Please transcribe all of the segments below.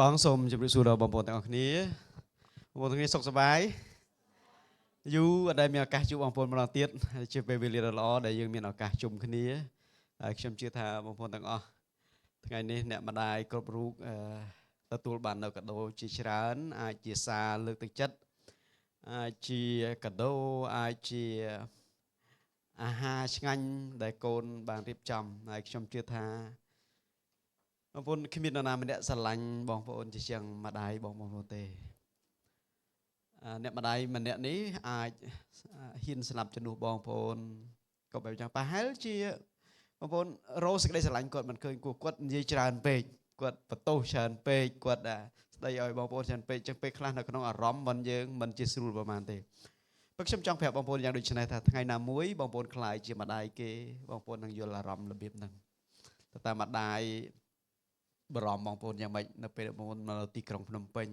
បងសូមជម្រាបសួរដល់បងប្អូនទាំងអស់គ្នាបងប្អូនទាំងគ្នាសុខសប្បាយយូរអត់ដែលមានឱកាសជួបបងប្អូនម្ដងទៀតជាពេលវេលាដ៏ល្អដែលយើងមានឱកាសជុំគ្នាហើយខ្ញុំជឿថាបងប្អូនទាំងអស់ថ្ងៃនេះអ្នកម្ដាយគ្រប់រូបទទួលបាននៅកាដូជាច្រើនអាចជាសារលើកទឹកចិត្តអាចជាកាដូអាចជាអាហារឆ្ងាញ់ដែលកូនបានរៀបចំហើយខ្ញុំជឿថាបងប្អូនគ្មាននរណាម្នាក់ស្រឡាញ់បងប្អូនជាជាងម្ដាយបងប្អូនទេអ្នកម្ដាយម្នាក់នេះអាចហ៊ានស្លាប់ជំនួសបងប្អូនក៏បែបយ៉ាងប្រហែលជាបងប្អូនរោសេចក្តីស្រឡាញ់គាត់មិនឃើញគាត់និយាយច្រើនពេកគាត់បន្ទោសច្រើនពេកគាត់ស្ដីឲ្យបងប្អូនច្រើនពេកចឹងពេលខ្លះនៅក្នុងអារម្មណ៍មិនយើងមិនជាស្រួលប្រហែលទេព្រោះខ្ញុំចង់ប្រាប់បងប្អូនយ៉ាងដូចនេះថាថ្ងៃណាមួយបងប្អូនខ្លាយជាម្ដាយគេបងប្អូននឹងយល់អារម្មណ៍របៀបហ្នឹងតែម្ដាយបារម្ភបងប្អូនយ៉ាងម៉េចនៅពេលបងប្អូនមកទីក្រុងភ្នំពេញ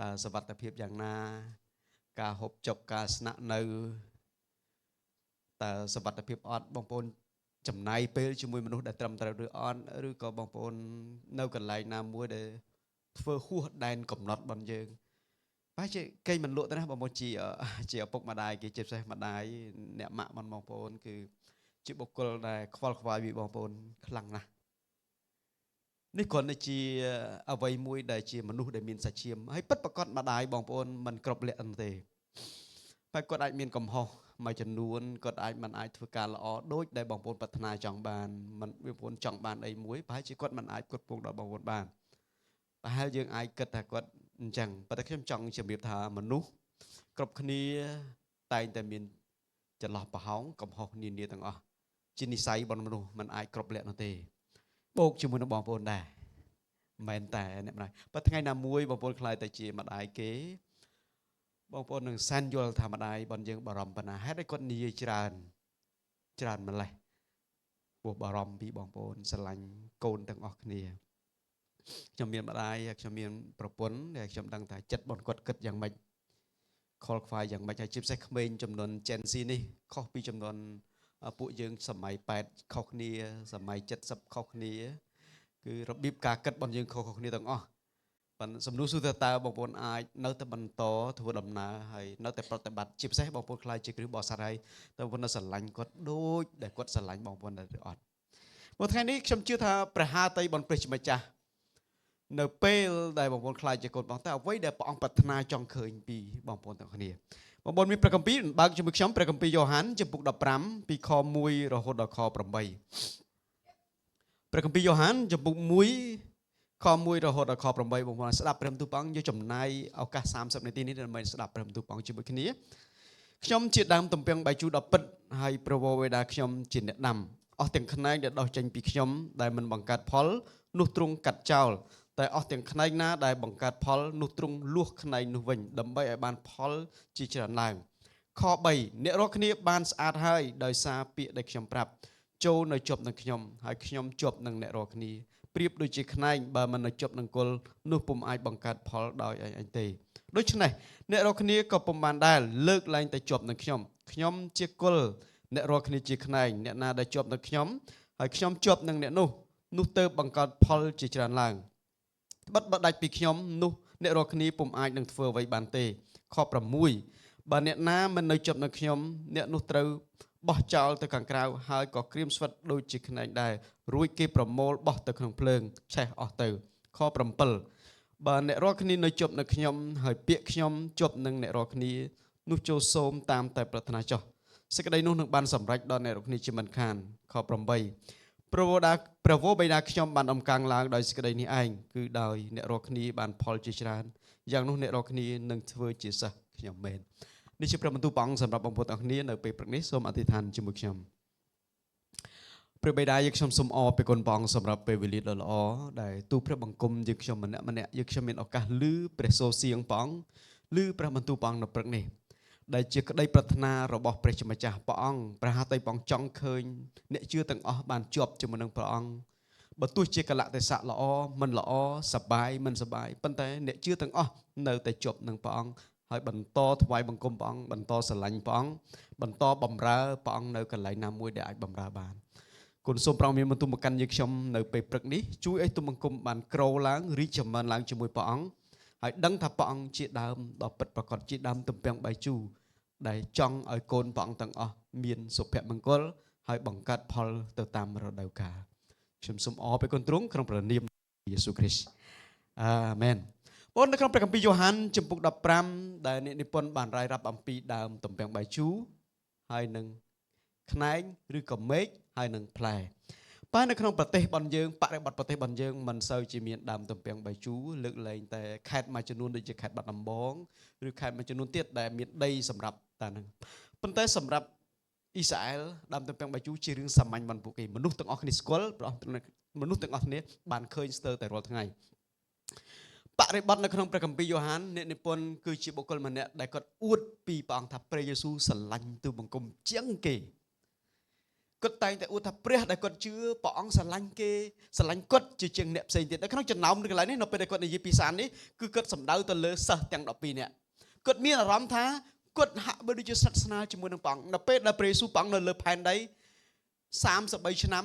តើសុវត្ថិភាពយ៉ាងណាការហូបចុកការស្នាក់នៅតើសុវត្ថិភាពអត់បងប្អូនចំណាយពេលជាមួយមនុស្សដែលត្រឹមត្រូវឬអត់ឬក៏បងប្អូននៅកន្លែងណាមួយដែលធ្វើហួសដែនកំណត់របស់យើងប្រហែលជាគេមិនលក់ទេណាបងប្អូនជាឪពុកម្ដាយគេជាពិសេសម្ដាយអ្នកម៉ាក់បងប្អូនគឺជាបុគ្គលដែលខ្វល់ខ្វាយពីបងប្អូនខ្លាំងណាស់នេះគ្រាន់តែជាអ្វីមួយដែលជាមនុស្សដែលមានសាច់ឈាមហើយពិតប្រាកដម្ដាយបងប្អូនមិនគ្រប់លក្ខណៈទេហើយគាត់អាចមានកំហុសមួយចំនួនគាត់មិនអាចធ្វើការល្អដូចដែលបងប្អូនប្រាថ្នាចង់បានមិនបងប្អូនចង់បានអីមួយប្រហែលជាគាត់មិនអាចគ្រប់គ្រងដល់បងប្អូនបានប្រហែលយើងអាចគិតថាគាត់អញ្ចឹងប៉ុន្តែខ្ញុំចង់ជម្រាបថាមនុស្សគ្រប់គ្នាតែងតែមានចន្លោះប្រហោងកំហុសនានាទាំងអស់ជានិស្ស័យរបស់មនុស្សមិនអាចគ្រប់លក្ខណៈទេបូកជាមួយនឹងបងប្អូនដែរមិនតែអ្នកម្ដាយប៉ុន្តែថ្ងៃណាមួយបងប្អូនខ្លាយតែជាម្ដាយគេបងប្អូននឹងសែនយល់ថាម្ដាយបងយើងបារម្ភប៉ុណ្ណាហេតុអីគាត់និយាយច្រើនម្លេះពោះបារម្ភពីបងប្អូនស្រឡាញ់កូនទាំងអស់គ្នាខ្ញុំមានម្ដាយខ្ញុំមានប្រពន្ធដែលខ្ញុំដឹងថាចិត្តបងគាត់គិតយ៉ាងម៉េចខលខ្វាយយ៉ាងម៉េចហើយជាពិសេសក្មេងចំនួន Gen Z នេះខុសពីចំនួនពួកយើងសម័យ80ខុសគ្នាសម័យ70ខុសគ្នាគឺរបៀបការគិតរបស់យើងខុសគ្នាទាំងអស់ប៉ុន្តែសំណួរសួរតើបងប្អូនអាចនៅតែបន្តធ្វើដំណើរហើយនៅតែប្រតិបត្តិជាពិសេសបងប្អូនខ្លាចជាគ្រឹះបោះសត្វហើយតើបងប្អូននៅស្រឡាញ់គាត់ដូចដែលគាត់ស្រឡាញ់បងប្អូនដែរឬអត់មួយថ្ងៃនេះខ្ញុំជឿថាព្រះハតីបនព្រះជាម្ចាស់នៅពេលដែលបងប្អូនខ្លាចជាកូនបងតើអ្វីដែលព្រះអង្គប្រាថ្នាចង់ឃើញពីបងប្អូនទាំងគ្នាបងប្អូនមានព្រះគម្ពីរបើកជាមួយខ្ញុំព្រះគម្ពីរយ៉ូហានចំពុក15ពីខ1រហូតដល់ខ8ព្រះគម្ពីរយ៉ូហានចំពុក1ខ1រហូតដល់ខ8បងប្អូនស្ដាប់ព្រះបន្ទូលព្រះអង្គយកចំណាយឱកាស30នាទីនេះដើម្បីស្ដាប់ព្រះបន្ទូលព្រះអង្គជាមួយគ្នាខ្ញុំជាដើមទំពាំងបាយជូរដ៏ពិតហើយព្រះវរបិតាខ្ញុំជាអ្នកដាំអស់ទាំងខ្នែងដែលដោះចេញពីខ្ញុំដែលមិនបង្កើតផលនោះទ្រង់កាត់ចោលតែអស់ទាំងខ្នែងណាដែលបង្កើតផលនោះទ្រង់លួសខ្នែងនោះវិញដើម្បីឲ្យបានផលជាច្រើនឡើងខ3អ្នករាល់គ្នាបានស្អាតហើយដោយសារពាក្យដែលខ្ញុំប្រាប់ចូលនៅជាប់នឹងខ្ញុំហើយខ្ញុំជាប់នឹងអ្នករាល់គ្នាប្រៀបដូចជាខ្នែងបើមិននៅជាប់នឹងគល់នោះពុំអាចបង្កើតផលដោយអញទេដូច្នេះអ្នករាល់គ្នាក៏ពុំបានដែលលើកឡើងតែជាប់នឹងខ្ញុំជាគល់អ្នករាល់គ្នាជាខ្នែងអ្នកណាដែលជាប់នឹងខ្ញុំហើយខ្ញុំជាប់នឹងអ្នកនោះទៅបង្កើតផលជាច្រើនឡើងបិទបដាច់ពីខ្ញុំនោះអ្នករាល់គ្នាពុំអាចនឹងធ្វើអ្វីបានទេខ6បើអ្នកណាមិននៅជាប់នឹងខ្ញុំអ្នកនោះត្រូវបោះចោលទៅខាងក្រៅហើយក៏ក្រៀមស្វិតដូចជាខ្នែងដែររួចគេប្រមូលបោះទៅក្នុងភ្លើងឆេះអស់ទៅខ7បើអ្នករាល់គ្នានៅជាប់នៅខ្ញុំហើយពាក្យខ្ញុំជាប់នឹងអ្នករាល់គ្នានោះចូលសូមតាមតែប្រាថ្នាចុះសេចក្តីនោះនឹងបានសម្រេចដល់អ្នករាល់គ្នាជាមិនខានខ8ព្រះវរបិតាខ្ញុំបានអំកាំងឡើងដោយសេចក្តីនេះឯងគឺដោយអ្នករាល់គ្នាបានផលជាច្រើនយ៉ាងនោះអ្នករាល់គ្នានឹងធ្វើជាសិស្សខ្ញុំមែននេះជាព្រះបន្ទូលព្រះអង្គសម្រាប់បងប្អូនទាំងគ្នានៅពេលព្រឹកនេះសូមអធិដ្ឋានជាមួយខ្ញុំព្រះបិតាយើងខ្ញុំសូមអរព្រគុណព្រះអង្គសម្រាប់ពេលវេលាដ៏ល្អដែលទូព្រះបង្គំយើងខ្ញុំម្នាក់យើងខ្ញុំមានឱកាសឮព្រះសូរសៀងព្រះអង្គឮព្រះបន្ទូលព្រះអង្គនៅព្រឹកនេះដែលជាក្តីប្រាថ្នារបស់ព្រះជាម្ចាស់ព្រះអង្គព្រះហត្ថីព្រះអង្គចង់ឃើញអ្នកជឿទាំងអស់បានជាប់ជាមួយនឹងព្រះអង្គបើទោះជាកលៈទេសៈល្អមិនល្អសបាយមិនសបាយប៉ុន្តែអ្នកជឿទាំងអស់នៅតែជាប់នឹងព្រះអង្គហើយបន្តថ្វាយបង្គំព្រះអង្គបន្តស្រឡាញ់ព្រះអង្គបន្តបម្រើព្រះអង្គនៅកន្លែងណាមួយដែលអាចបម្រើបាន គុណសូមប្រងមានបន្ទូលមកកាន់យើងខ្ញុំនៅពេលព្រឹកនេះជួយឲ្យទុំបង្គំបានក្រឡើងរីកចម្រើនឡើងជាមួយព្រះអង្គហើយដឹងថាព្រះអង្គជាដើមដ៏ពិតប្រាកដជាដើមទំពាំងបាយជូរដែលចង់ឲ្យកូនព្រះអង្គទាំងអស់មានសុភមង្គលហើយបង្កើតផលទៅតាមរដូវកាលខ្ញុំសូមអរពេលគុណទ្រង់ក្នុងព្រះនាមយេស៊ូវគ្រីស្ទអាមែនបងនៅក្នុងព្រះគម្ពីរយ៉ូហានជំពូក15ដែលអ្នកនិពន្ធបានរាយរាប់អំពីដើមទំពាំងបាយជូរហើយនឹងខ្នែងឬក៏មែកហើយនឹងផ្លែប៉ុន្តែនៅក្នុងប្រទេសរបស់យើងបរិបទប្រទេសរបស់យើងមិនសូវជាមានដើមទំពាំងបាយជូរលើកលែងតែខេត្តមួយចំនួនដូចជាខេត្តបាត់ដំបងឬខេត្តមួយចំនួនទៀតដែលមានដីសម្រាប់តាហ្នឹងប៉ុន្តែសម្រាប់អ៊ីស្រាអែលដើមទំពាំងបាយជូរជារឿងសាមញ្ញបំផុតគេមនុស្សទាំងអស់គ្នាស្គាល់មនុស្សទាំងអស់គ្នាបានឃើញស្ទើរតែរាល់ថ្ងៃបរិបទនៅក្នុងព្រះគម្ពីរយ៉ូហានអ្នកនិពន្ធគឺជាបុគ្គលម្នាក់ដែលគាត់អួតពីព្រះអង្គថាព្រះយេស៊ូវស្រឡាញ់ទូបង្គំជាងគេគាត់តែងតែអួតថាព្រះដែលគាត់ជឿព្រះអង្គស្រឡាញ់គេស្រឡាញ់គាត់ជាជាងអ្នកផ្សេងទៀតនៅក្នុងចំណោមនៅកន្លែងនេះនៅពេលដែលគាត់និយាយពីសារនេះគឺគាត់សំដៅទៅលើសិស្សទាំង12នាក់គាត់មានអារម្មណ៍ថាគាត់ហាក់បីដូចជាស្និទ្ធស្នាលជាមួយនឹងព្រះអង្គនៅពេលដែលព្រះយេស៊ូវព្រះអង្គនៅលើផែនដី33ឆ្នាំ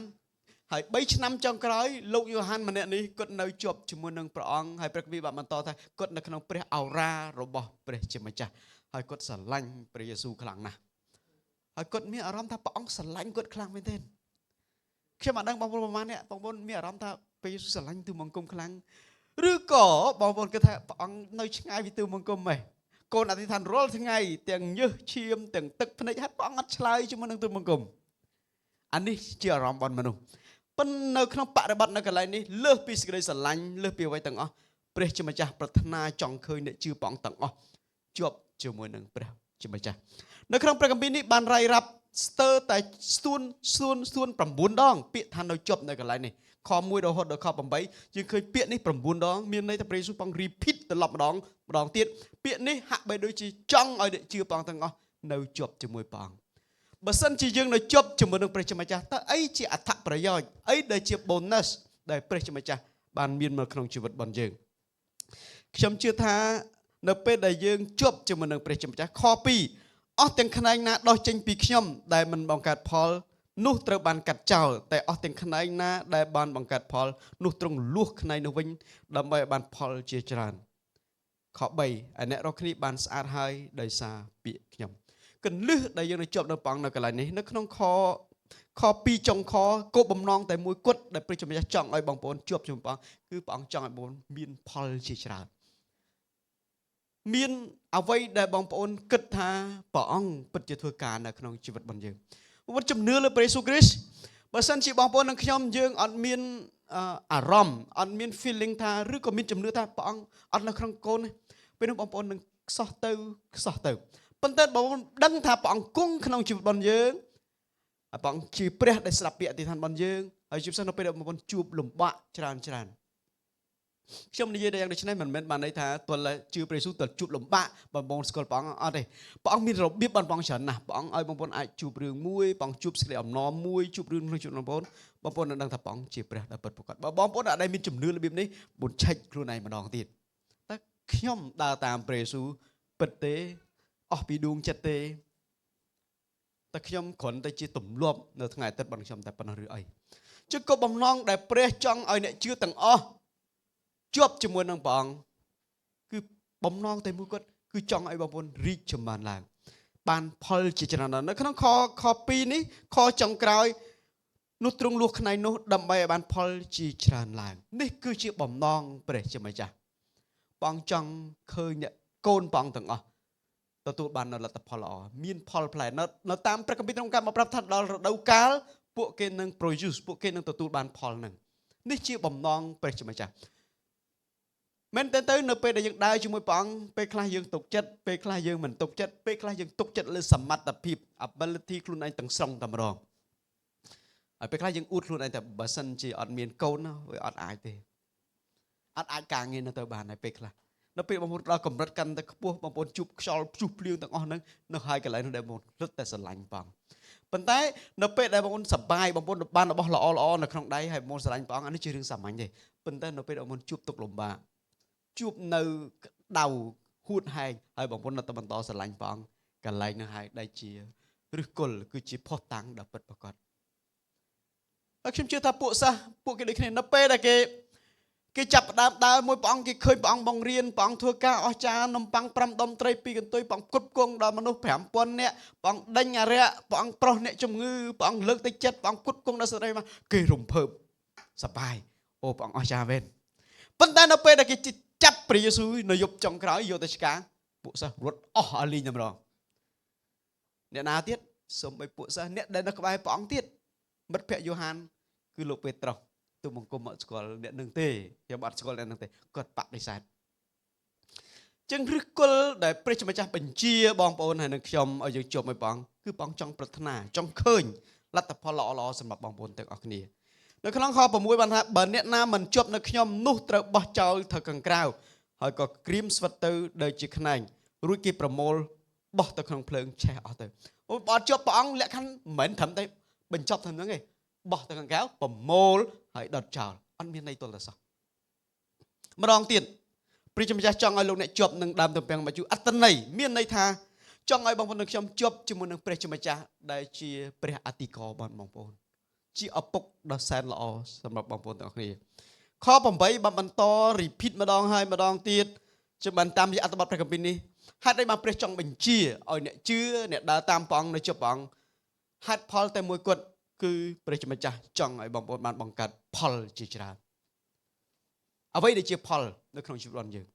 ហើយ3ឆ្នាំចុងក្រោយលោកយ៉ូហានម្នាក់នេះគាត់នៅជាប់ជាមួយនឹងព្រះអង្គហើយព្រះគម្ពីរបានបន្តថាគាត់នៅក្នុងព្រះឱរារបស់ព្រះជាម្ចាស់ហើយគាត់ស្រឡាញ់ព្រះយេស៊ូវខ្លាំងណាស់ហើយគាត់មានអារម្មណ៍ថាព្រះអង្គស្រឡាញ់គាត់ខ្លាំងមែនទែនខ្ញុំអត់ដឹងបងប្អូនប្រហែលអ្នកបងប្អូនមានអារម្មណ៍ថាព្រះយេស៊ូវស្រឡាញ់ទូបង្គំខ្លាំងឬក៏បងប្អូនគិតថាព្រះអង្គនៅឆ្ងាយពីទូបង្គំហ៎កូនអធិដ្ឋានរាល់ថ្ងៃទាំងញើសឈាមទាំងទឹកភ្នែកហើយព្រះអង្គអត់ឆ្លើយជាមួយនឹងទូបង្គំអានេះជាអារម្មណ៍របស់មនុស្សប៉ុន្តែនៅក្នុងបរិបទនៅកន្លែងនេះលើសពីសេចក្តីស្រឡាញ់លើសពីអ្វីទាំងអស់ព្រះជាម្ចាស់ប្រាថ្នាចង់ឃើញអ្នកជឿព្រះអង្គទាំងអស់ជាប់ជាមួយនឹងព្រះជាម្ចាស់នៅក្នុងព្រះគម្ពីរនេះបានរាយរាប់ស្ទើរតែស្ទួន9ដងពាក្យថានៅជាប់នៅកន្លែងនេះខ1រហូតដល់ខ8យើងឃើញពាក្យនេះ9ដងមានន័យថាព្រះយេស៊ូវផង repeat ត្រឡប់ម្ដងទៀតពាក្យនេះហាក់បីដូចជាចង់ឲ្យអ្នកជឿព្រះអង្គទាំងអស់នៅជាប់ជាមួយព្រះអង្គបើសិនជាយើងនៅជាប់ជាមួយនឹងព្រះជាម្ចាស់តើអីជាអត្ថប្រយោជន៍អីដែលជា bonus ដែលព្រះជាម្ចាស់បានមានមកក្នុងជីវិតរបស់យើងខ្ញុំជឿថានៅពេលដែលយើងជាប់ជាមួយនឹងព្រះជាម្ចាស់ខ2អស់ទាំងខ្នែងណាដោះចេញពីខ្ញុំដែលមិនបង្កើតផលនោះត្រូវបានកាត់ចោលតែអស់ទាំងខ្នែងណាដែលបានបង្កើតផលនោះទ្រង់លួសខ្នែងនោះវិញដើម្បីឲ្យបានផលជាច្រើនខ3ឯអ្នករាល់គ្នាបានស្អាតហើយដោយសារពាក្យខ្ញុំកន្លឹះដែលយើងនឹងជាប់នៅព្រះអង្គនៅកន្លែងនេះនៅក្នុងខ2ចុងខគោលបំណងតែមួយគត់ដែលព្រះជាម្ចាស់ចង់ឲ្យបងប្អូនជាប់ជាមួយព្រះអង្គគឺព្រះអង្គចង់ឲ្យបងប្អូនមានផលជាច្រើនមានអ្វីដែលបងប្អូនគិតថាព្រះអង្គពិតជាធ្វើការនៅក្នុងជីវិតរបស់យើងបងប្អូនជំនឿលើព្រះយេស៊ូវគ្រីស្ទបើសិនជាបងប្អូននិងខ្ញុំយើងអត់មានអារម្មណ៍អត់មាន feeling ថាឬក៏មានជំនឿថាព្រះអង្គអត់នៅក្នុងកូនពេលនោះបងប្អូននឹងខ្សោះទៅប៉ុន្តែបងប្អូនដឹងថាព្រះអង្គគង់ក្នុងជីវិតរបស់យើងព្រះអង្គជាព្រះដែលស្ដាប់ពាក្យអធិដ្ឋានរបស់យើងហើយជាពិសេសនៅពេលដែលបងប្អូនជួបលំបាកច្រើនខ្ញុំនិយាយយ៉ាងដូចនេះមិនមែនបានន័យថាទល់ជឿព្រះយេស៊ូវទល់ជួបលំបាកបងប្អូនស្គាល់ព្រះអង្គអត់ទេព្រះអង្គមានរបៀបបងប្អូនច្រើនណាស់ព្រះអង្គឲ្យបងប្អូនអាចជួបរឿងមួយព្រះអង្គជួបសេចក្តីអំណរមួយជួបរឿងក្នុងជីវិតបងប្អូននឹងដឹងថាព្រះអង្គជាព្រះដែលពិតប្រាកដបើបងប្អូនអត់ដែលមានជំនឿរបៀបនេះបងឆែកខ្លួនឯងម្ដងទៀតតែខ្ញុំដើរតាមព្រះយេស៊ូវពិតទេអស់ពីដួងចិត្តទេតែខ្ញុំគ្រាន់តែជាទម្លាប់នៅថ្ងៃអាទិត្យរបស់ខ្ញុំតែប៉ុណ្ណោះឬអីជឹកក៏បំណងដែលព្រះចង់ឲ្យអ្នកជឿទាំងអស់ជាប់ជាមួយនឹងព្រះអង្គគឺបំណងតែមួយគត់គឺចង់ឲ្យបងប្អូនរីកចម្រើនឡើងបានផលជាច្រើននៅក្នុងខ2នេះខចុងក្រោយនោះទ្រង់លួសខ្នែងនោះដើម្បីឲ្យបានផលជាច្រើនឡើងនេះគឺជាបំណងព្រះជាម្ចាស់ព្រះអង្គចង់ឃើញអ្នកកូនព្រះអង្គទាំងអស់ទទួលបាននូវលទ្ធផលល្អមានផលផ្លែនៅតាមព្រះគម្ពីរក្នុងការមកប្រាប់ថាដល់រដូវកាលពួកគេនឹង produce ពួកគេនឹងទទួលបានផលនឹងនេះជាបំណងព្រះជាម្ចាស់មែនតើទៅនៅពេលដែលយើងដើរជាមួយព្រះអង្គពេលខ្លះយើងទុកចិត្តពេលខ្លះយើងមិនទុកចិត្តពេលខ្លះយើងទុកចិត្តលើសមត្ថភាព ability ខ្លួនឯងទាំងស្រុងតែម្ដងហើយពេលខ្លះយើងអួតខ្លួនឯងតែបើសិនជាអត់មានកូនវាអត់អាចទេអត់អាចការងារនៅទៅបានហើយពេលខ្លះនៅពេលបងប្អូនដល់កម្រិតកាន់តែខ្ពស់បងប្អូនជួបខ្យល់ព្យុះភ្លៀងទាំងអស់ហ្នឹងនៅហើយកន្លែងនោះដែលបងប្អូនរឹតតែស្រឡាញ់ព្រះអង្គប៉ុន្តែនៅពេលដែលបងប្អូនសប្បាយបងប្អូនបានរបស់ល្អនៅក្នុងដៃហើយបងប្អូនស្រឡាញ់ព្រះអង្គអានេះជារឿងសាមញ្ញទេប៉ុន្តែនៅពេលបងប្អូនជួបទុក្ខលំបាកជួបនៅដៅហួតហែងហើយបងប្អូននៅតែបន្តស្រឡាញ់ព្រះអង្គកន្លែងនោះហើយដែលជាឫសគល់គឺជាផុសតាំងដ៏ពិតប្រាកដ ខ្ញុំជឿថាពួកគេដូចគ្នានៅពេលដែលគេចាប់ផ្ដើមដើរមួយព្រះអង្គគេឃើញព្រះអង្គបង្រៀនព្រះអង្គធ្វើការអស្ចារ្យនំប៉័ង5ដុំត្រី2កន្ទុយព្រះអង្គគ្រប់គង់ដល់មនុស្ស5000នាក់ព្រះអង្គដេញអរិយព្រះអង្គប្រោះអ្នកជំងឺព្រះអង្គលើកទឹកចិត្តព្រះអង្គគ្រប់គង់ដល់ស្រីមកគេរំភើបសប្បាយអូព្រះអង្គអស្ចារ្យមែនប៉ុន្តែនៅពេលដែលគេចាប់ព្រះយេស៊ូវនៅយប់ចុងក្រោយយកទៅឆ្កាងពួកសិស្សរត់អស់អស់លីងតែម្ដងអ្នកណាទៀតសូម្បីពួកសិស្សអ្នកដែលនៅក្បែរព្រះអង្គទៀតមិត្តភក្តិយ៉ូហានគឺលោកពេត្រុសទូបង្គំអត់ស្គាល់អ្នកនឹងទេខ្ញុំអត់ស្គាល់អ្នកនឹងទេគាត់បដិសេធចឹងឫសគល់ដែលព្រះជាម្ចាស់បញ្ជាបងប្អូនហើយនឹងខ្ញុំឲ្យយើងជួបមួយព្រះអង្គគឺព្រះអង្គចង់ប្រាថ្នាចង់ឃើញលទ្ធផលល្អៗសម្រាប់បងប្អូនទាំងអស់គ្នានៅក្នុងខ6បានថាបើអ្នកណាមិនជាប់នៅខ្ញុំនោះត្រូវបោះចោលទៅខាងក្រៅហើយក៏ក្រៀមស្វិតទៅដូចជាខ្នែងរួចគេប្រមូលបោះទៅក្នុងភ្លើងឆេះអស់ទៅអូបើអត់ជាប់ព្រះអង្គលក្ខខណ្ឌមិនត្រឹមតែបញ្ចប់តែហ្នឹងទេបោះទៅខាងក្រៅប្រមូលហើយដុតចោលអត់មានន័យទល់តែសោះម្ដងទៀតព្រះជាម្ចាស់ចង់ឲ្យលោកអ្នកជាប់នឹងដើមទំពាំងម្ជូរអត្តន័យមានន័យថាចង់ឲ្យបងប្អូននឹងខ្ញុំជាប់ជាមួយនឹងព្រះជាម្ចាស់ដែលជាព្រះអធិការបងប្អូនជាឪពុកដ៏សែនល្អសម្រាប់បងប្អូនទាំងអស់គ្នាខ8បានបន្ត repeat ម្ដងហើយម្ដងទៀតជាបានតាមរយៈអត្ថបទព្រះគម្ពីរនេះហេតុអីបានព្រះចង់បញ្ជាឲ្យអ្នកជឿអ្នកដើរតាមព្រះអង្គនៅជិបព្រះអង្គហេតុផលតែមួយគត់គឺព្រះជាម្ចាស់ចង់ឲ្យបងប្អូនបានបង្កើតផលជាច្រើនអ្វីដែលជាផលនៅក្នុងជីវិតរបស់យើង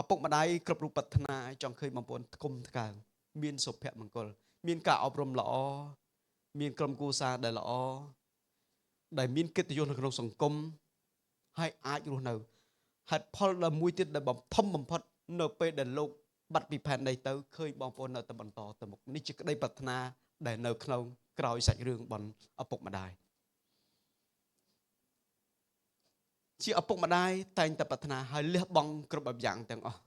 ឪពុកម្ដាយគ្រប់រូបប្រាថ្នាចង់ឃើញបងប្អូនថ្គុំថ្កើងមានសុភមង្គលមានការអប់រំល្អមានក្រុមគ្រួសារដែលល្អដែលមានកិត្តិយសនៅក្នុងសង្គមហើយអាចរស់នៅហេតុផលដែលមួយទៀតដែលធំបំផុតនៅពេលដែលលោកបាត់ពីផែនដីទៅឃើញបងប្អូននៅតែបន្តទៅមុខនេះជាក្តីប្រាថ្នាដែលនៅក្នុងក្រោយសាច់រឿងរបស់ឪពុកម្ដាយជាឪពុកម្ដាយតែងតែប្រាថ្នាឲ្យលះបង់គ្រប់បែបយ៉ាងទាំងអស់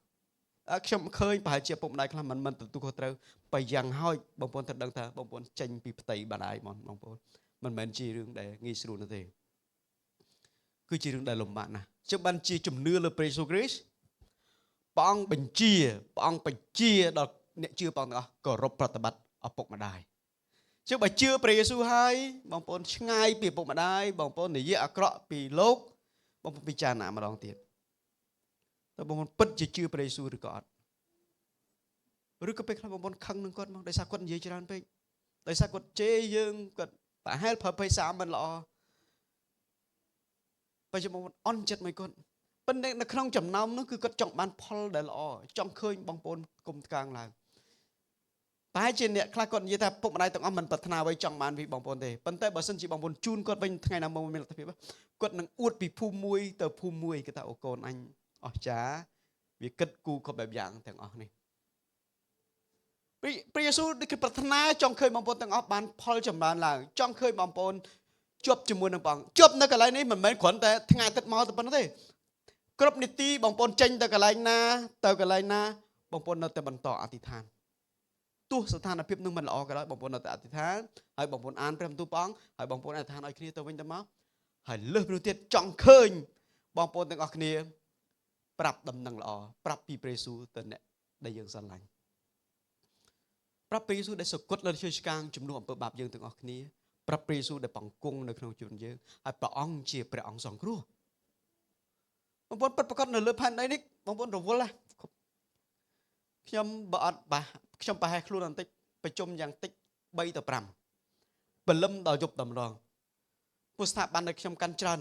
ខ្ញុំឃើញប្រហែលជាឪពុកម្ដាយខ្លះមិនទទួលខុសត្រូវបែយ៉ាងហើយបងប្អូនត្រូវដឹងថាបងប្អូនចេញពីផ្ទៃម្ដាយបងប្អូនមិនមែនជារឿងដែលងាយស្រួលនោះទេគឺជារឿងដែលលំបាកណាស់ជិបបានជាជំនឿលើព្រះយេស៊ូវគ្រីស្ទព្រះអង្គបញ្ជាដល់អ្នកជឿព្រះអង្គទាំងអស់គោរពប្រតិបត្តិឪពុកម្ដាយជិបបើជឿព្រះយេស៊ូវហើយបងប្អូនឆ្ងាយពីឪពុកម្ដាយបងប្អូននិយាយអាក្រក់ពីលោកបងប្អូនពិចារណាម្ដងទៀតតើបងប្អូនពិតជាជឿព្រះយេស៊ូវឬក៏អត់ឬក៏ពេលខ្លះបងប្អូនខឹងនឹងគាត់មកដោយសារគាត់និយាយច្រើនពេកដោយសារគាត់ជេរយើងគាត់ប្រហែលប្រើភាសាមិនល្អបើជាបងប្អូនអន់ចិត្តមួយគាត់ប៉ុន្តែនៅក្នុងចំណោមនោះគឺគាត់ចង់បានផលដែលល្អចង់ឃើញបងប្អូនគុំថ្កើងឡើងតែជាអ្នកខ្លះគាត់និយាយថាពុកម្ដាយទាំងអស់មិនប្រាថ្នាអ្វីចង់បានពីបងប្អូនទេប៉ុន្តែបើសិនជាបងប្អូនជូនគាត់វិញថ្ងៃណាមួយមានលទ្ធភាពគាត់នឹងអួតពីភូមិមួយទៅភូមិមួយគេថាអូកូនអញអស្ចារ្យវាគិតគូគ្រប់បែបយ៉ាងទាំងអស់នេះព្រះយេស៊ូវគឺប្រាថ្នាចង់ឃើញបងប្អូនទាំងអស់បានផលចម្រើនឡើងចង់ឃើញបងប្អូនជាប់ជាមួយនឹងព្រះអង្គជាប់នៅកន្លែងនេះមិនមែនគ្រាន់តែថ្ងៃអាទិត្យមកតែប៉ុណ្្នោះទេគ្រប់នីតិបងប្អូនចេញទៅកន្លែងណាបងប្អូននៅតែបន្តអធិដ្ឋានទោះស្ថានភាពនឹងមិនល្អក៏ដោយបងប្អូននៅតែអធិដ្ឋានហើយបងប្អូនអានព្រះបន្ទូលព្រះអង្គហើយបងប្អូនអធិដ្ឋានឲ្យគ្នាទៅវិញទៅមកហើយលើសពីនោះទៀតចង់ឃើញបងប្អូនទាំងអស់គ្នាប្រាប់ដំណឹងល្អប្រាប់ពីព្រះយេស៊ូវទៅអ្នកដែលយើងស្រឡាញ់ប្រាប់ព្រះយេស៊ូវដែលសគត់លើឈើឆ្កាងជំនួសអំពើបាបយើងទាំងអស់គ្នាប្រាប់ព្រះយេស៊ូវដែលបង្គង់នៅក្នុងជីវិតយើងហើយព្រះអង្គជាព្រះអង្គសង្គ្រោះបងប្អូនពិតប្រាកដនៅលើផែនដីនេះបងប្អូនរវល់ខ្ញុំបើអត់ខ្ញុំប្រហែលខ្លួនបន្តិចប្រជុំយ៉ាងតិច3ទៅ5ព្រលឹមដល់យប់តែម្ដងពុស្ថាប័នដែលខ្ញុំកាន់ច្រើន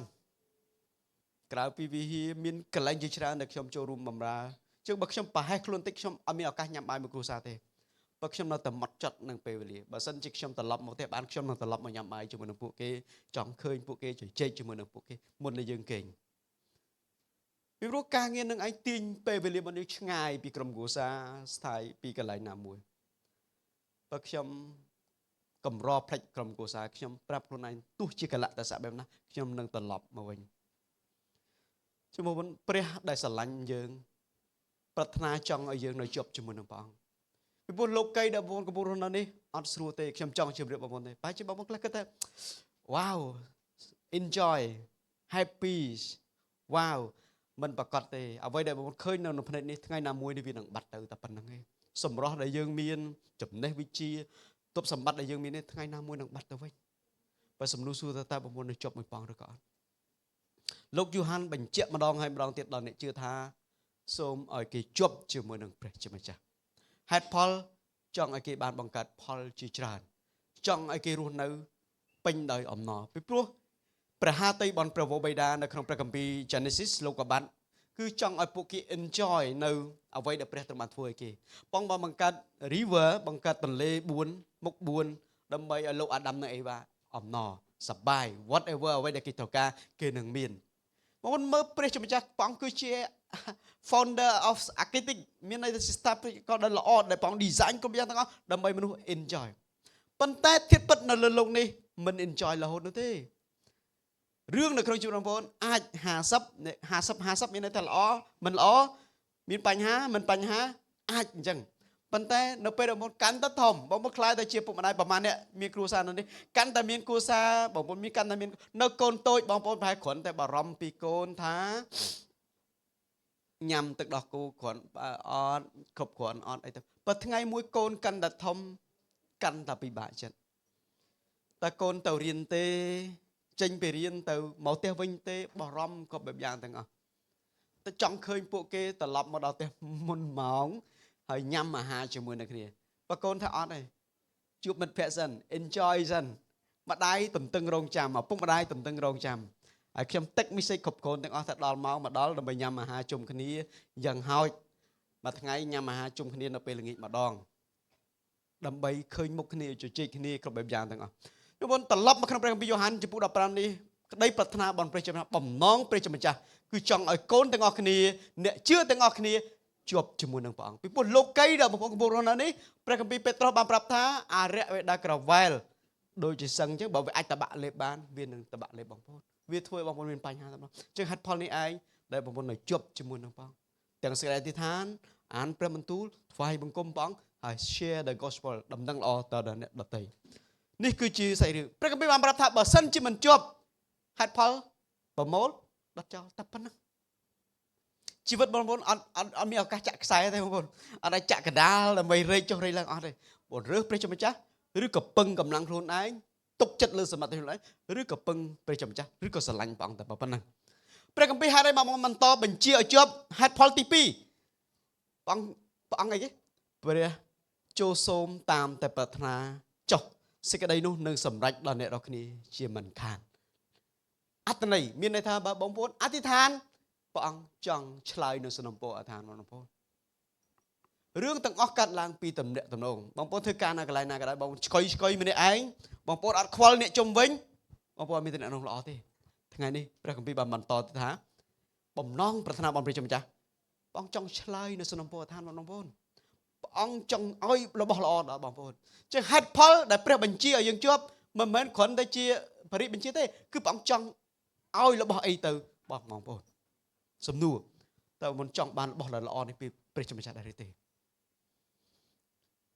ក្រៅពីវិហារមានកន្លែងជាច្រើនដែលខ្ញុំចូលរួមបម្រើជាងបើខ្ញុំប្រហែលខ្លួនតិចខ្ញុំអត់មានឱកាសញ៉ាំបាយមួយគ្រួសារទេបើខ្ញុំនៅតែម៉ត់ចត់នឹងពេលវេលាបើសិនជាខ្ញុំត្រឡប់មកផ្ទះបានខ្ញុំនឹងត្រឡប់មកញ៉ាំបាយជាមួយនឹងពួកគេចង់ឃើញពួកគេជជែកជាមួយនឹងពួកគេមុននឹងយើងគេងពីព្រោះការងារនឹងឯងទាញពេលវេលារបស់យើងឆ្ងាយពីក្រុមគ្រួសារស្ថិតពីកន្លែងណាមួយបើខ្ញុំកម្រផ្លេចក្រុមគ្រួសារខ្ញុំប្រាប់ខ្លួនឯងទោះជាកលៈតសៈបែបណាខ្ញុំនឹងត្រឡប់មកវិញជាមួយព្រះដែលស្រឡាញ់យើងប្រាថ្នាចង់ឲ្យយើងនៅជាប់ជាមួយនឹងព្រះអង្គពីព្រោះលោកីដែលបងប្អូនកំពុងរស់នៅនេះអត់ស្រួលទេខ្ញុំចង់ជម្រាបបងប្អូនទេបែរជាបងប្អូនខ្លះគិតថា wow enjoy happy wow មិនប្រកាសទេអ្វីដែលបងប្អូនឃើញនៅផ្នែកនេះថ្ងៃណាមួយនេះវានឹងបាត់ទៅតែប៉ុណ្្នឹងឯងសម្រស់ដែលយើងមានចំណេះវិជ្ជាទ្រព្យសម្បត្តិដែលយើងមាននេះថ្ងៃណាមួយនឹងបាត់ទៅវិញ បើសំណួរសួរថាបងប្អូននៅជាប់មួយប៉ងឬក៏អត់លោកយូហានបញ្ជាក់ម្ដងហើយម្ដងទៀតដល់អ្នកជឿថាសូមឲ្យគេជាប់ជាមួយនឹងព្រះជាម្ចាស់ហេតុផលចង់ឲ្យគេបានបង្កើតផលជាច្រើនចង់ឲ្យគេរស់នៅពេញដោយអំណរពីព្រោះព្រះហាតីបនព្រះវរបិតានៅក្នុងព្រះគម្ពីរ Genesis លោកកបាត់គឺចង់ឲ្យពួកគេ enjoy នៅអ្វីដែលព្រះទ្រង់បានធ្វើឲ្យគេបងបានបង្កើត river បង្កើតទន្លេ4មុខ4ដើម្បីឲ្យលោកអាដាមនិងអេវ៉ាអំណរសប្បាយ whatever អ្វីដែលគេត្រូវការគេនឹងមានបងប្អូនមើលព្រះជាម្ចាស់ព្រះអង្គគឺជា founder of architect មានន័យថាស្ថាបត្យករដ៏ល្អដែលព្រះអង្គ design គ្រប់យ៉ាងទាំងអស់ដើម្បីមនុស្ស enjoy ប៉ុន្តែធៀបពិតនៅលើโลกនេះមិន enjoy រហូតនោះទេរឿងនៅក្នុងជីវិតបងប្អូនអាច50មានន័យថាល្អមិនល្អមានបញ្ហាមិនបញ្ហាអាចអញ្ចឹងប៉ុន្តែនៅពេលបងប្អូនកាន់តែធំបងប្អូនខ្លាយទៅជាពុកម្ដាយប្រហែលអ្នកមានគ្រួសារនៅនេះកាន់តែមានគ្រួសារបងប្អូនមានកាន់តែមាននៅកូនតូចបងប្អូនប្រហែលគ្រាន់តែបារម្ភពីកូនថាញ៉ាំទឹកដោះគោគ្រាន់អត់គ្រប់គ្រាន់អត់អីទៅប៉ុន្តែថ្ងៃមួយកូនកាន់តែធំកាន់តែពិបាកចិត្តតើកូនទៅរៀនទេចេញពីរៀនទៅមកផ្ទះវិញទេបារម្ភគ្រប់បែបយ៉ាងទាំងអស់តែចង់ឃើញពួកគេត្រឡប់មកដល់ផ្ទះមុនម៉ោងហើយញ៉ាំអាហារជាមួយនឹងគ្នាបើកូនថាអត់ទេជួបមិត្តភក្តិសិន enjoy សិនម្ដាយទន្ទឹងរង់ចាំឪពុកម្ដាយទន្ទឹងរង់ចាំហើយខ្ញុំទឹកមីសេចគ្រប់កូនទាំងអស់ថាដល់ម៉ោងមកដល់ដើម្បីញ៉ាំអាហារជុំគ្នាយ៉ាងហោចមួយថ្ងៃញ៉ាំអាហារជុំគ្នានៅពេលល្ងាចម្ដងដើម្បីឃើញមុខគ្នាជជែកគ្នាគ្រប់បែបយ៉ាងទាំងអស់យល់ត្រឡប់មកក្នុងព្រះគម្ពីរយ៉ូហានចំពុក15នេះក្តីប្រាថ្នាបនព្រះជាម្ចាស់បំណងព្រះជាម្ចាស់គឺចង់ឲ្យកូនទាំងអស់គ្នាអ្នកជឿទាំងអស់គ្នាជាប់ជាមួយនឹងព្រះអង្គពីព្រោះលោកីដែលបងប្អូនកំពុងរស់នៅនេះព្រះគម្ពីរពេត្រុសបានប្រាប់ថាអរិយវេដាក្រវែលដូចជាសឹងអញ្ចឹងបើវាអាចតបាក់លេបបានវានឹងតបាក់លេបបងប្អូនវាធ្វើឲ្យបងប្អូនមានបញ្ហាតែម្ដងអញ្ចឹងហេតុផលនេះឯងដែលបងប្អូននៅជាប់ជាមួយនឹងព្រះអង្គទាំងសេចក្តីអធិដ្ឋានអានព្រះបន្ទូលថ្វាយបង្គំព្រះអង្គហើយ share the gospel ដំណឹងល្អទៅដល់អ្នកដទៃនេះគឺជាសាច់រឿងព្រះគម្ពីរបានប្រាប់ថាបើសិនជាមិនជាប់ហេតុផលប្រមូលដុតចោលតែប៉ុណ្ណឹងជីវិតបងប្អូនអត់មានឱកាសចាក់ខ្សែទេបងប្អូនអត់អាចចាក់កដាលដើម្បីរែកចុះរែកឡើងអត់ទេបងរើសព្រះជាម្ចាស់ឬក៏ពឹងកម្លាំងខ្លួនឯងទុកចិត្តលើសមត្ថភាពខ្លួនឯងឬក៏ពឹងព្រះជាម្ចាស់ឬក៏ស្រឡាញ់ព្រះអង្គតែប៉ុណ្ណឹងព្រះគម្ពីរហេតុឲ្យបងប្អូនបន្តបញ្ជាឲ្យជាប់ហេតុផលទី2ព្រះអង្គអីគេព្រះចូលសូមតាមតែប្រាថ្នាចុះសេចក្តីនោះនឹងសម្រេចដល់អ្នករាល់គ្នាជាមិនខានអត្តន័យមានន័យថាបើបងប្អូនអធិដ្ឋានព្រះអង្គចង់ឆ្លើយនៅសំណពរអធិដ្ឋានបងប្អូនរឿងទាំងអស់កាត់ឡើងពីតំណែងតំណងបងប្អូនធ្វើការនៅកន្លែងណាក៏ដោយបងឆ្កុយម្នាក់ឯងបងប្អូនអត់ខ្វល់អ្នកជុំវិញបងប្អូនមានតំណែងល្អទេថ្ងៃនេះព្រះគម្ពីរបានបន្តទៅថាបំណងប្រាថ្នាបងព្រះជាម្ចាស់ព្រះអង្គចង់ឆ្លើយនៅសំណពរអធិដ្ឋានបងប្អូនព្រះអង្គចង់ឲ្យរបស់ល្អដល់បងប្អូនចឹងហេតុផលដែលព្រះបញ្ជាឲ្យយើងជាប់មិនមែនគ្រាន់តែជាបរិបញ្ជាទេគឺព្រះអង្គចង់ឲ្យរបស់អីទៅបងប្អូនសំណួរតើមិនចង់បានរបស់ល្អនេះពីព្រះជាម្ចាស់ដែរទេ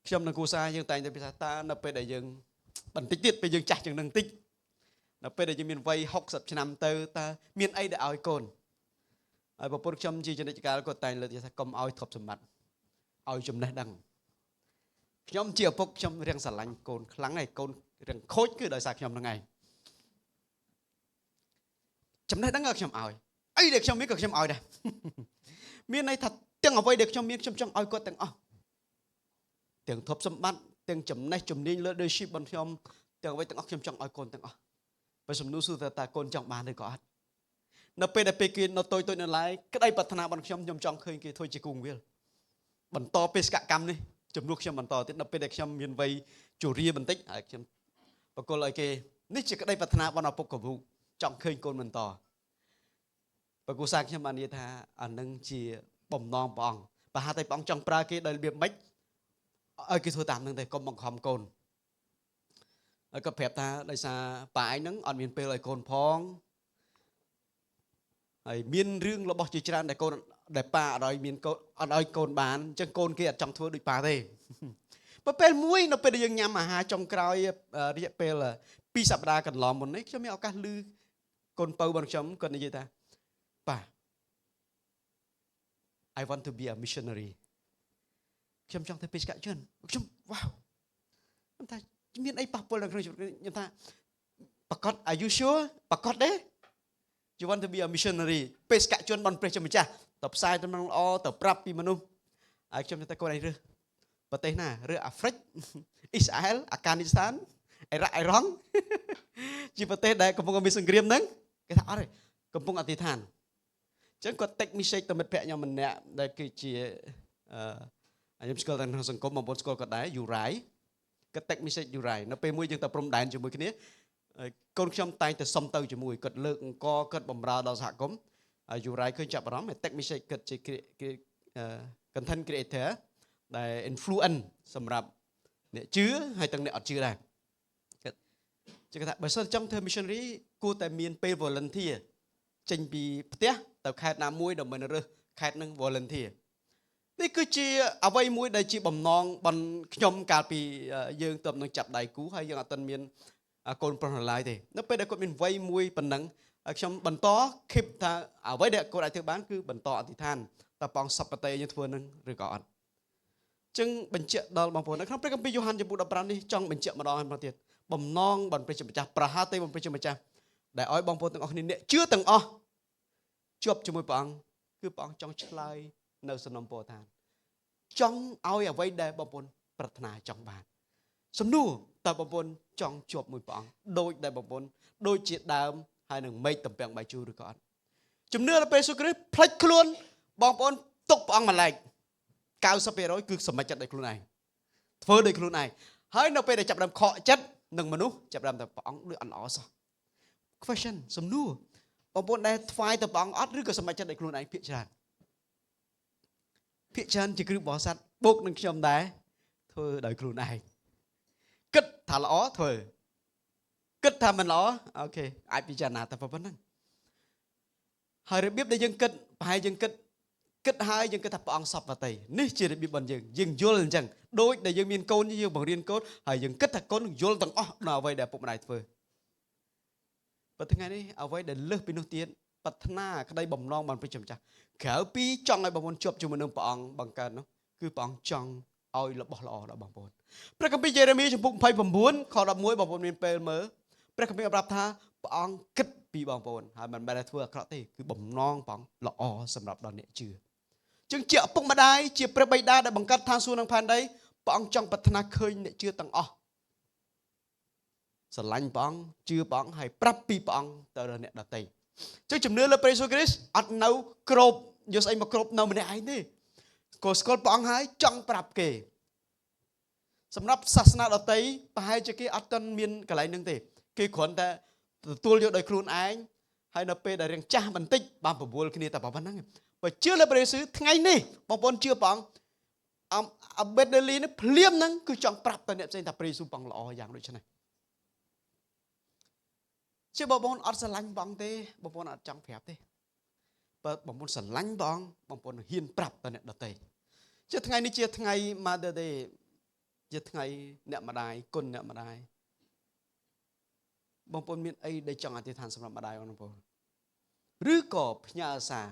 ខ្ញុំនៅគូសារយើងតែងតែពិសាតានៅពេលដែលយើងបន្តិចទៀតពេលយើងចាស់ជាងនឹងបន្តិចនៅពេលដែលយើងមានវ័យ60ឆ្នាំទៅតើមានអីដែលឲ្យកូនហើយប្រពន្ធខ្ញុំជាចនិច្ចកាលគាត់តែងលើកថាកុំឲ្យទ្រព្យសម្បត្តិឲ្យចំណេះដឹងខ្ញុំជាឪពុកខ្ញុំរៀងស្រឡាញ់កូនខ្លាំងហើយកូនរៀងខូចគឺដោយសារខ្ញុំហ្នឹងឯងចំណេះដឹងឲ្យខ្ញុំឲ្យអីដែលខ្ញុំមានក៏ខ្ញុំឲ្យដែរមានន័យថាទាំងអ្វីដែលខ្ញុំមានខ្ញុំចង់ឲ្យគាត់ទាំងអស់ទាំងទ្រព្យសម្បត្តិទាំងចំណេះជំនាញ leadership របស់ខ្ញុំទាំងអ្វីទាំងអស់ខ្ញុំចង់ឲ្យកូនទាំងអស់បើសំណួរសួរតើកូនចង់បានឬក៏អត់នៅពេលដែលពេលគេនៅតូចនៅឡើយក្តីប្រាថ្នារបស់ខ្ញុំចង់ឃើញគេធ្វើជាគូងវាលបន្តបេសកកម្មនេះជំនួសខ្ញុំបន្តទៀតដល់ពេលដែលខ្ញុំមានវ័យជរាបន្តិចហើយខ្ញុំបកគលឲ្យគេនេះជាក្តីប្រាថ្នារបស់ឪពុកកវូចង់ឃើញកូនបន្តបើគូសាខ្ញុំបាននិយាយថាអានឹងជាបំណងព្រះអង្គប្រហែលតែព្រះអង្គចង់ប្រើគេដោយរបៀបម៉េចឲ្យគេធ្វើតាមនឹងតែកុំបង្ខំកូនហើយក៏ប្រាប់ថាដោយសារប៉ាឯងហ្នឹងអត់មានពេលឲ្យកូនផងហើយមានរឿងរបស់ជាច្រើនដែលកូនដែលប៉ាអត់ឲ្យមានកូនអត់ឲ្យកូនបានអញ្ចឹងកូនគេអត់ចង់ធ្វើដូចប៉ាទេពេលមួយនៅពេលដែលយើងញ៉ាំអាហារចុងក្រោយរយៈពេល2សប្តាហ៍កន្លងមុននេះខ្ញុំមានឱកាសឮកូនពៅរបស់ខ្ញុំគាត់និយាយថាប៉ា I want to be a missionary ខ្ញុំចង់ទៅបេសកជនខ្ញុំវ៉ាវខ្ញុំថាមានអីប៉ះពាល់នៅក្នុងជីវិតខ្ញុំថាប ប្រកាស are you sure ប្រកាសទេ you want to be a missionary បេសកជនបនព្រះជាម្ចាស់ទៅផ្សាយដំណឹងល្អទៅប្រាប់ពីមនុស្សហើយខ្ញុំតែកូនឯងរើសប្រទេសណារើសអាហ្វ្រិកអ៊ីស្រាអែលអាហ្គានីស្ថានអ៊ីរ៉ាក់អ៊ីរ៉ង់ជាប្រទេសដែលកំពុងមានសង្គ្រាមហ្នឹងគេថាអត់ទេកំពុងអធិដ្ឋានអញ្ចឹងគាត់ take message ទៅមិត្តភក្តិខ្ញុំម្នាក់ដែលគឺជាខ្ញុំស្គាល់តែក្នុងសង្គមបងប្អូនស្គាល់គាត់ដែរយូរ៉ៃគាត់ take message យូរ៉ៃនៅពេលមួយយើងទៅព្រំដែនជាមួយគ្នាកូនខ្ញុំតែងតែសុំទៅជាមួយគាត់លើកអង្គគាត់បំរើដល់សហគមន៍ហើយយូរ៉ៃឃើញចាប់អារម្មណ៍ take message គាត់ជា content creator ដែល influence សម្រាប់អ្នកជឿហើយទាំងអ្នកអត់ជឿដែរគេថាបើសិនចង់ធ្វើ missionary គួរតែមានពេល volunteer ចេញពីផ្ទះទៅខេត្តណាមួយដើម្បីរើសខេត្តនឹង volunteer នេះគឺជាអ្វីមួយដែលជាបំណងបងខ្ញុំកាលពីយើងទៅនឹងចាប់ដៃគូហើយយើងអត់ទាន់មានកូនប្រុសនៅឡើយទេនៅពេលដែលគាត់មានវ័យមួយប៉ុណ្ណឹងខ្ញុំបន្ត keep ថាអ្វីដែលគាត់អាចធ្វើបានគឺបន្តអធិដ្ឋានតើបងសពតេយើងធ្វើនឹងឬក៏អត់ចឹងបញ្ជាក់ដល់បងប្អូននៅក្នុងព្រះគម្ពីរយ៉ូហានចំពុក15នេះចង់បញ្ជាក់ម្ដងហើយម្ដងទៀតបំណងបងព្រះជាម្ចាស់ប្រហាទេបងព្រះជាម្ចាស់ដែលឲ្យបងប្អូនទាំងអស់គ្នាអ្នកជឿទាំងអស់ជាប់ជាមួយព្រះអង្គគឺព្រះអង្គចង់ឆ្លើយនៅសំណុំពរឋានចង់ឲ្យអ្វីដែលបងប្អូនប្រាថ្នាចង់បានសំណួរតើបងប្អូនចង់ជាប់មួយព្រះអង្គដូចដែលបងប្អូនដូចជាដើមហើយនឹងមេឃតំពាំងបាយជូរឬក៏អត់ជំនឿដល់ព្រះយេស៊ូវគ្រីស្ទផ្លេចខ្លួនបងប្អូនទុកព្រះអង្គម្លេច 90% គឺសម្រេចចិត្តដោយខ្លួនឯងធ្វើដោយខ្លួនឯងហើយនៅពេលដែលចាប់ដើមខកចិត្តនឹងមនុស្សចាប់ដើមតែព្រះអង្គដូចអត់ល្អសោះ question សំណួរបងប្អូនដែលថ្វាយទៅព្រះអង្គអត់ឬក៏សម្រេចចិត្តដោយខ្លួនឯងភាគច្រើនជាគ្រឹះបរិស័ទបូកនឹងខ្ញុំដែរធ្វើដោយខ្លួនឯងគិតថាល្អធ្វើគិតថាមិនល្អអូខេអាចពិចារណាតែប៉ុណ្្នឹងហើយរបៀបដែលយើងគិតប្រហែលយើងគិតហើយយើងគិតថាព្រះអង្គសពវតីនេះជារបៀបរបស់យើងយល់អញ្ចឹងដូចដែលយើងមានកូនយើងបង្រៀនកូនហើយយើងគិតថាកូននឹងយល់ទាំងអស់នៅអ្វីដែលពុកម្ដាយធ្វើប៉ុន្តែថ្ងៃនេះអ្វីដែលលើសពីនោះទៀតប្រាថ្នាក្តីបំណងបានព្រះជាម្ចាស់ក្រៅពីចង់ឲ្យបងប្អូនជាប់ជាមួយនឹងព្រះអង្គបង្កើតនោះគឺព្រះអង្គចង់ឲ្យរបស់ល្អដល់បងប្អូនព្រះគម្ពីរយេរេមៀចំពុក29ខ11បងប្អូនមានពេលមើលព្រះគម្ពីរប្រាប់ថាព្រះអង្គគិតពីបងប្អូនហើយមិនមែនតែធ្វើអាក្រក់ទេគឺបំណងព្រះអង្គល្អសម្រាប់ដល់អ្នកជឿជាងជាឪពុកម្ដាយជាព្រះបិតាដែលបង្កើតឋានសួគ៌និងផែនដីព្រះអង្គចង់ប្រាថ្នាឃើញអ្នកជឿទាំងអស់ស្រឡាញ់ព្រះអង្គជឿព្រះអង្គហើយប្រាប់ពីព្រះអង្គទៅដល់អ្នកដទៃចឹងជំនឿលើព្រះយេស៊ូវគ្រីស្ទអត់នៅគ្របយកស្អីមកគ្របនៅម្នាក់ឯងទេក៏ស្គាល់ព្រះអង្គហើយចង់ប្រាប់គេសម្រាប់សាសនាដទៃប្រហែលជាគេអត់ទាន់មានកន្លែងហ្នឹងទេគេគ្រាន់តែទទួលយកដោយខ្លួនឯងហើយនៅពេលដែលរៀងចាស់បន្តិចបានប្រមូលគ្នាតែប៉ុណ្្នឹងបើជឿលើព្រះយេស៊ូវថ្ងៃនេះបងប្អូនជឿព្រះអង្គអាបេតដេលីនេះភ្លាមហ្នឹងគឺចង់ប្រាប់ទៅអ្នកផ្សេងថាព្រះយេស៊ូវព្រះអង្គល្អយ៉ាងដូចនេះជាបងប្អូនអត់ស្រឡាញ់ព្រះអង្គទេបងប្អូនអត់ចង់ប្រាប់ទេបើបងប្អូនស្រឡាញ់ព្រះអង្គបងប្អូនហ៊ានប្រាប់ទៅអ្នកដទៃជាថ្ងៃនេះជាថ្ងៃ Mother Day ជាថ្ងៃអ្នកម្ដាយគុណអ្នកម្ដាយបងប្អូនមានអីដែលចង់អធិដ្ឋានសម្រាប់ម្ដាយបងប្អូនឬក៏ផ្ញើសារ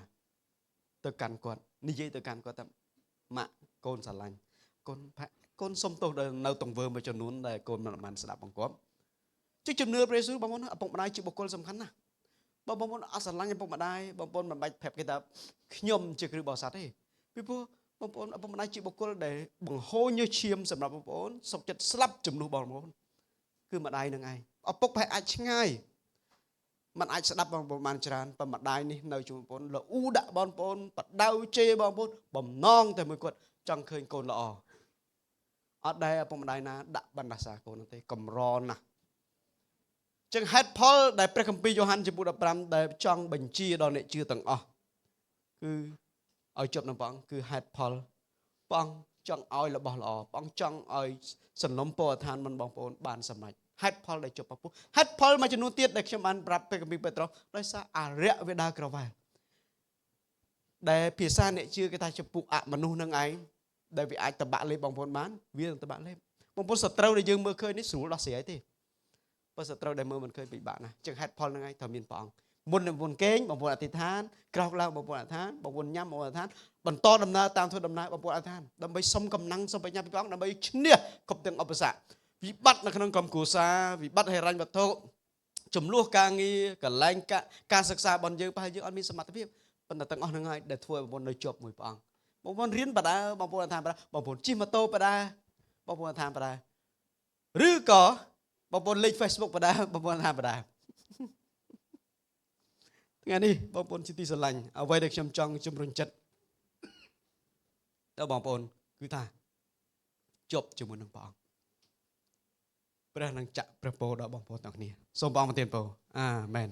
ទៅកាន់គាត់និយាយទៅកាន់គាត់ថាម៉ាក់កូនស្រឡាញ់កូនសុំទោសដល់នៅទង្វើមួយចំនួនដែលកូនមិនបានស្ដាប់បង្គាប់ជាជំនឿព្រះយេស៊ូវបងប្អូនឪពុកម្ដាយជាបុគ្គលសំខាន់ណាស់បើបងប្អូនអត់ស្រឡាញ់ឪពុកម្ដាយបងប្អូនមិនបាច់ប្រាប់គេថាខ្ញុំជាគ្រឹះបរិស័ទទេពីព្រោះបងប្អូនឪពុកម្ដាយជាបុគ្គលដែលបង្ហូរញើសឈាមសម្រាប់បងប្អូនសុខចិត្តស្លាប់ជំនួសបងប្អូនគឺម្ដាយនឹងឯងឪពុកប្រហែលអាចឆ្ងាយมันអាចស្ដាប់បងប្អូនបានច្រើនប៉ុន្តែម្ដាយនេះនៅជាមួយបងប្អូនលូដាក់បងប្អូនបដៅជេរបងប្អូនបំណងតែមួយគាត់ចង់ឃើញកូនល្អអត់ដែលឪពុកម្ដាយណាដាក់បណ្ដាសាកូនទេកម្រណាស់ចឹងហេតុផលដែលព្រះគម្ពីរយ៉ូហានចំពុក15ដែលចង់បញ្ជាដល់អ្នកជឿទាំងអស់គឺឲ្យជាប់នឹងព្រះអង្គគឺហេតុផលព្រះអង្គចង់ឲ្យរបស់ល្អព្រះអង្គចង់ឲ្យសំណុំពរឋានមិនបងប្អូនបានសម្រេចហេតុផលដែលជាប់ពពុះហេតុផលមួយចំនួនទៀតដែលខ្ញុំបានប្រាប់ព្រះគម្ពីរពេត្រុសដោយសារអរិយវេដាក្រវ៉ាល់ដែលភាសាអ្នកជឿគេថាជាពួកអមនុស្សនឹងឯងដែលវាអាចតបាក់លេបបងប្អូនបានវានឹងតបាក់លេបបងប្អូនសត្រូវដែលយើងមើលឃើញនេះស្រួលដោះស្រាយទេបើសត្រូវដែលមើលមិនឃើញពិបាកណាស់ចឹងហេតុផលហ្នឹងឯងត្រូវមានព្រះអង្គមុននឹងបងប្អូនគេងបងប្អូនអធិដ្ឋានក្រោកឡើងបងប្អូនអធិដ្ឋានបងប្អូនញ៉ាំបងប្អូនអធិដ្ឋានបន្តដំណើរតាមធ្វើដំណើរបងប្អូនអធិដ្ឋានដើម្បីសុំកំណងសុំបញ្ញាពីព្រះអង្គដើម្បីឈ្នះគ្រប់ទាំងឧបសគ្គវិបត្តិនៅក្នុងក្រុមគ្រួសារវិបត្តិហិរញ្ញវត្ថុ ចំនួនការងារកន្លែងការសិក្សារបស់យើងប្រហែលយើងអត់មានសមត្ថភាពប៉ុន្តែទាំងអស់ហ្នឹងហើយដែលធ្វើឲ្យបងប្អូននៅជាប់មួយព្រះអង្គបងប្អូនរៀនបដាបងប្អូនថាបដាបងប្អូនជិះម៉ូតូបដាបងប្អូនថាបដាឬក៏បងប្អូនលេខ Facebook បដាបងប្អូនថាបដាថ្ងៃនេះបងប្អូនជាទីស្រឡាញ់អ្វីដែលខ្ញុំចង់ជំរុញចិត្តដល់បងប្អូនគឺថាជាប់ជាមួយនឹងព្រះអង្គព្រះនឹងចាក់ព្រះពរដល់បងប្អូនទាំងគ្នាសូមព្រះអង្គប្រទានពរអាមែន